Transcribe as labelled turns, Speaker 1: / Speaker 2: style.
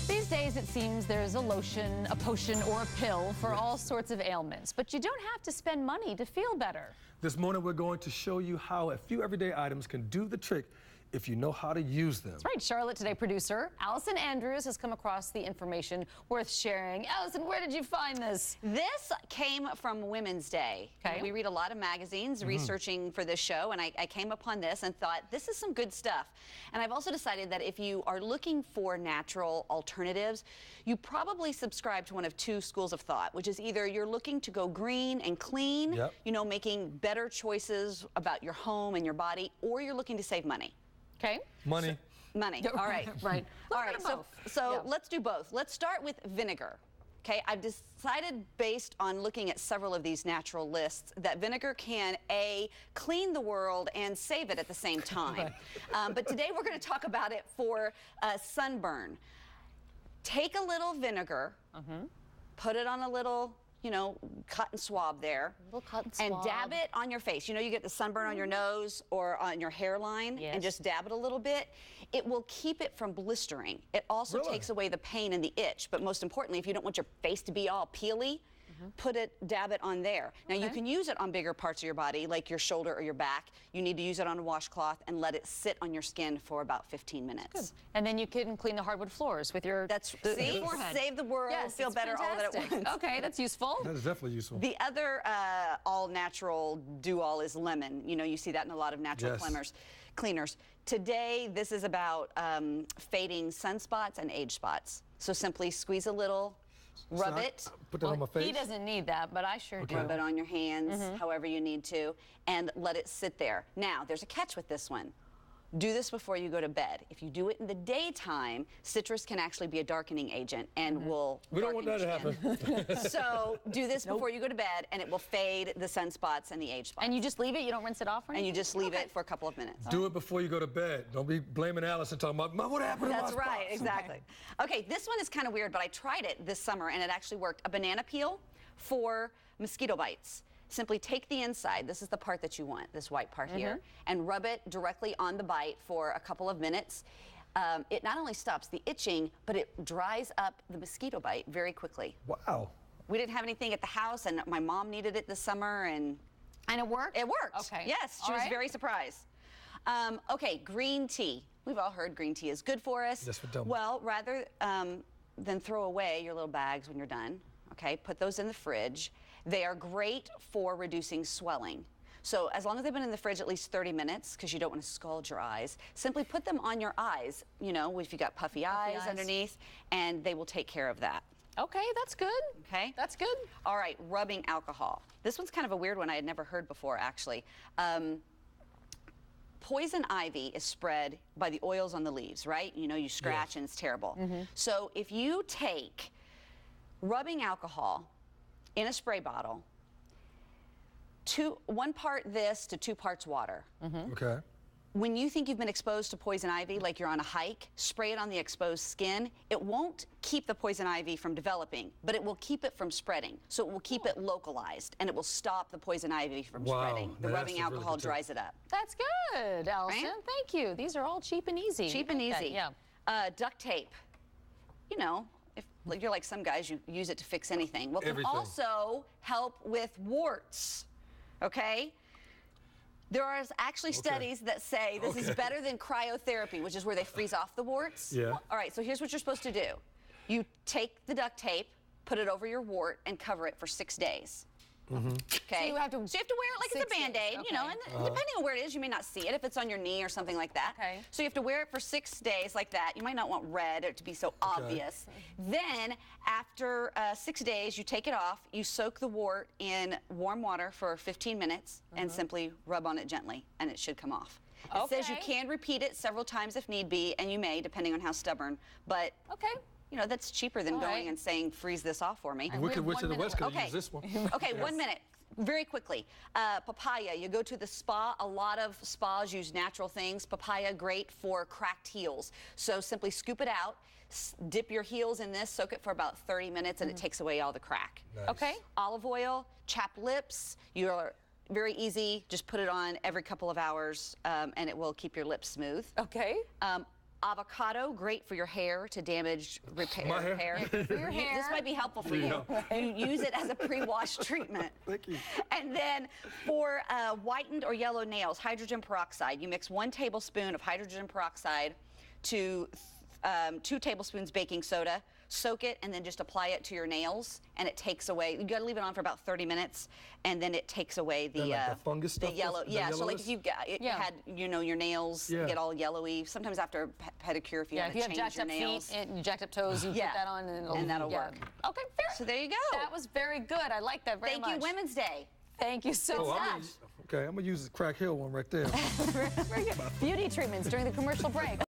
Speaker 1: These days, it seems there's a lotion, a potion, or a pill for all sorts of ailments, but you don't have to spend money to feel better.
Speaker 2: This morning, we're going to show you how a few everyday items can do the trick if you know how to use them.
Speaker 1: That's right. Charlotte Today producer Allison Andrews has come across the information worth sharing. Allison, where did you find this?
Speaker 3: This came from Women's Day.
Speaker 1: Okay.
Speaker 3: We read a lot of magazines researching for this show, and I came upon this and thought, this is some good stuff. And I've also decided that if you are looking for natural alternatives, you probably subscribe to one of two schools of thought, which is either you're looking to go green and clean, you know, making better choices about your home and your body, or you're looking to save money.
Speaker 1: Okay.
Speaker 2: Money.
Speaker 3: Money. All right.
Speaker 1: Right.
Speaker 3: All right. So let's do both. Let's start with vinegar. Okay. I've decided, based on looking at several of these natural lists, that vinegar can clean the world and save it at the same time. But today we're going to talk about it for sunburn. Take a little vinegar, put it on a little, you know, cotton swab there, and dab it on your face. You know, you get the sunburn on your nose or on your hairline, and just dab it a little bit. It will keep it from blistering. It also takes away the pain and the itch. But most importantly, if you don't want your face to be all peely, dab it on there. Now you can use it on bigger parts of your body, like your shoulder or your back. You need to use it on a washcloth and let it sit on your skin for about 15 minutes.
Speaker 1: Good. And then you can clean the hardwood floors with your forehead.
Speaker 3: Save the world, feel better all that at once.
Speaker 1: Okay, that's useful.
Speaker 2: That is definitely useful.
Speaker 3: The other all-natural do-all is lemon. You know, you see that in a lot of natural cleaners. Today, this is about fading sunspots and age spots. So simply squeeze a little, rub it.
Speaker 2: Put that on my face.
Speaker 1: He doesn't need that, but I sure do.
Speaker 3: Rub it on your hands, however you need to, and let it sit there. Now, there's a catch with this one. Do this before you go to bed. If you do it in the daytime, citrus can actually be a darkening agent and will
Speaker 2: We don't want that to happen.
Speaker 3: So do this before you go to bed, and it will fade the sunspots and the age spots.
Speaker 1: And you just leave it? You don't rinse it off or anything?
Speaker 3: And you just leave it for a couple of minutes.
Speaker 2: Do it before you go to bed. Don't be blaming Allison talking about, what happened to my
Speaker 3: That's right,
Speaker 2: spots?"
Speaker 3: exactly. Okay, this one is kind of weird, but I tried it this summer, and it actually worked. A banana peel for mosquito bites. Simply take the inside, this is the part that you want, this white part here, and rub it directly on the bite for a couple of minutes. It not only stops the itching, but it dries up the mosquito bite very quickly.
Speaker 2: Wow.
Speaker 3: We didn't have anything at the house, and my mom needed it this summer, and
Speaker 1: it worked?
Speaker 3: It worked.
Speaker 1: Okay.
Speaker 3: Yes, she was very surprised. Okay, green tea. We've all heard green tea is good for us.
Speaker 2: Yes, for dumb.
Speaker 3: Well, rather than throw away your little bags when you're done, okay, put those in the fridge. They are great for reducing swelling. So as long as they've been in the fridge at least 30 minutes, because you don't want to scald your eyes, simply put them on your eyes, you know, if you got puffy eyes underneath, and they will take care of that.
Speaker 1: Okay, that's good.
Speaker 3: Okay.
Speaker 1: That's good.
Speaker 3: All right, rubbing alcohol. This one's kind of a weird one I had never heard before, actually. Poison ivy is spread by the oils on the leaves, right? You know, you scratch and it's terrible. So if you take rubbing alcohol in a spray bottle, 1 part this to 2 parts water.
Speaker 2: Okay.
Speaker 3: When you think you've been exposed to poison ivy, like you're on a hike, spray it on the exposed skin. It won't keep the poison ivy from developing, but it will keep it from spreading. So it will keep it localized, and it will stop the poison ivy from spreading. The rubbing alcohol dries it up.
Speaker 1: That's good, Allison.
Speaker 3: Right?
Speaker 1: Thank you. These are all cheap and easy.
Speaker 3: Cheap and easy.
Speaker 1: Yeah.
Speaker 3: Duct tape. You know, if you're like some guys, you use it to fix anything. Well, it can also help with warts, okay? There are actually studies that say this is better than cryotherapy, which is where they freeze off the warts.
Speaker 2: Yeah.
Speaker 3: All right, so here's what you're supposed to do. You take the duct tape, put it over your wart, and cover it for 6 days. Okay.
Speaker 1: So you have to wear
Speaker 3: it like it's a Band-Aid, you know, and depending on where it is, you may not see it if it's on your knee or something like that.
Speaker 1: Okay.
Speaker 3: So you have to wear it for 6 days like that. You might not want red or to be so obvious. Then, after 6 days, you take it off, you soak the wart in warm water for 15 minutes, and simply rub on it gently, and it should come off. It says you can repeat it several times if need be, and you may, depending on how stubborn, but you know, that's cheaper than going and saying, freeze this off for me.
Speaker 2: And we could went to the West Coast use this one.
Speaker 3: Okay, 1 minute. Very quickly. Papaya, you go to the spa. A lot of spas use natural things. Papaya, great for cracked heels. So simply scoop it out, dip your heels in this, soak it for about 30 minutes, and it takes away all the crack.
Speaker 2: Nice.
Speaker 1: Okay.
Speaker 3: Olive oil, chapped lips. You're very easy. Just put it on every couple of hours, and it will keep your lips smooth.
Speaker 1: Okay.
Speaker 3: Avocado, great for your hair to damage repair.
Speaker 2: My hair?
Speaker 1: For your hair.
Speaker 3: This might be helpful for you. You use it as a pre-wash treatment.
Speaker 2: Thank you.
Speaker 3: And then for whitened or yellow nails, hydrogen peroxide. You mix 1 tablespoon of hydrogen peroxide to 2 tablespoons baking soda, soak it, and then just apply it to your nails, and it takes away. You got to leave it on for about 30 minutes, and then it takes away the
Speaker 2: like the fungus stuff,
Speaker 3: the yellow.
Speaker 2: the
Speaker 3: Yeah, so like
Speaker 2: yellowness?
Speaker 3: if you had your nails get all yellowy. Sometimes after a pedicure, if you want to change
Speaker 1: jacked
Speaker 3: your
Speaker 1: up
Speaker 3: nails,
Speaker 1: feet and jacked up toes, you put that on, and
Speaker 3: that'll work.
Speaker 1: Okay, fair.
Speaker 3: So there you go.
Speaker 1: That was very good. I like that very much.
Speaker 3: Thank you, Women's Day.
Speaker 1: Thank you so much.
Speaker 2: I'm gonna use the Crack Hill one right there.
Speaker 1: Beauty treatments during the commercial break.